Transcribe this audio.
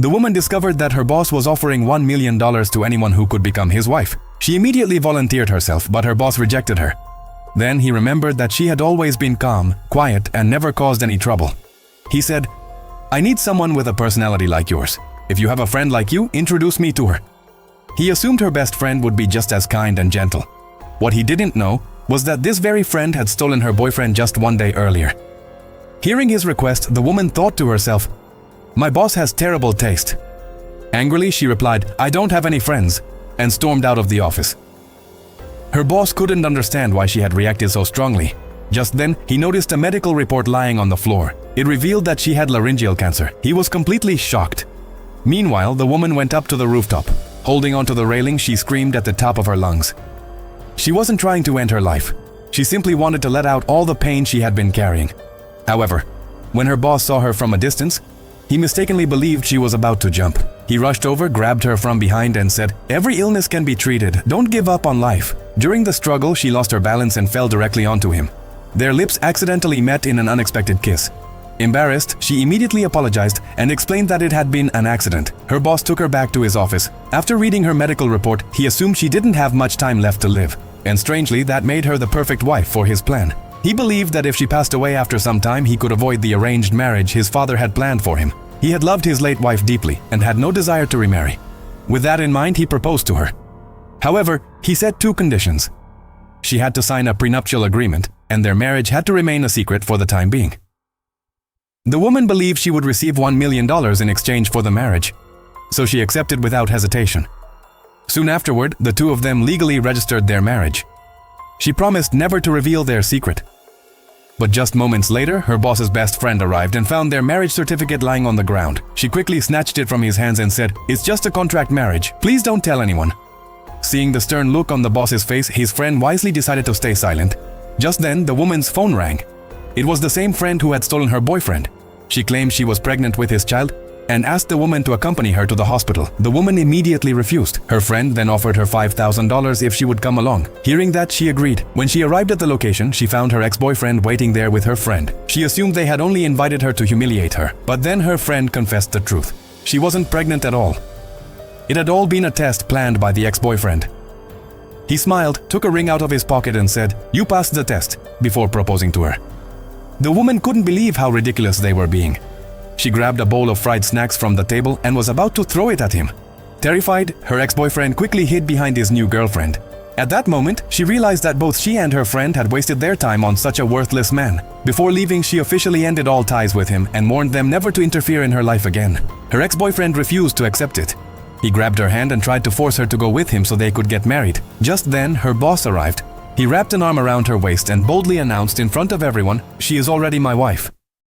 The woman discovered that her boss was offering $1 million to anyone who could become his wife. She immediately volunteered herself, but her boss rejected her. Then he remembered that she had always been calm, quiet, and never caused any trouble. He said, "I need someone with a personality like yours. If you have a friend like you, introduce me to her." He assumed her best friend would be just as kind and gentle. What he didn't know was that this very friend had stolen her boyfriend just one day earlier. Hearing his request, the woman thought to herself, "My boss has terrible taste." Angrily, she replied, "I don't have any friends," and stormed out of the office. Her boss couldn't understand why she had reacted so strongly. Just then, he noticed a medical report lying on the floor. It revealed that she had laryngeal cancer. He was completely shocked. Meanwhile, the woman went up to the rooftop. Holding onto the railing, she screamed at the top of her lungs. She wasn't trying to end her life. She simply wanted to let out all the pain she had been carrying. However, when her boss saw her from a distance, he mistakenly believed she was about to jump. He rushed over, grabbed her from behind and said, "Every illness can be treated. Don't give up on life." During the struggle, she lost her balance and fell directly onto him. Their lips accidentally met in an unexpected kiss. Embarrassed, she immediately apologized and explained that it had been an accident. Her boss took her back to his office. After reading her medical report, he assumed she didn't have much time left to live. And strangely, that made her the perfect wife for his plan. He believed that if she passed away after some time, he could avoid the arranged marriage his father had planned for him. He had loved his late wife deeply and had no desire to remarry. With that in mind, he proposed to her. However, he set two conditions. She had to sign a prenuptial agreement, and their marriage had to remain a secret for the time being. The woman believed she would receive $1 million in exchange for the marriage, so she accepted without hesitation. Soon afterward, the two of them legally registered their marriage. She promised never to reveal their secret. But just moments later, her boss's best friend arrived and found their marriage certificate lying on the ground. She quickly snatched it from his hands and said, "It's just a contract marriage. Please don't tell anyone." Seeing the stern look on the boss's face, his friend wisely decided to stay silent. Just then, the woman's phone rang. It was the same friend who had stolen her boyfriend. She claimed she was pregnant with his child and asked the woman to accompany her to the hospital. The woman immediately refused. Her friend then offered her $5,000 if she would come along. Hearing that, she agreed. When she arrived at the location, she found her ex-boyfriend waiting there with her friend. She assumed they had only invited her to humiliate her, but then her friend confessed the truth. She wasn't pregnant at all. It had all been a test planned by the ex-boyfriend. He smiled, took a ring out of his pocket and said, "You passed the test," before proposing to her. The woman couldn't believe how ridiculous they were being. She grabbed a bowl of fried snacks from the table and was about to throw it at him. Terrified, her ex-boyfriend quickly hid behind his new girlfriend. At that moment, she realized that both she and her friend had wasted their time on such a worthless man. Before leaving, she officially ended all ties with him and warned them never to interfere in her life again. Her ex-boyfriend refused to accept it. He grabbed her hand and tried to force her to go with him so they could get married. Just then, her boss arrived. He wrapped an arm around her waist and boldly announced in front of everyone, "She is already my wife."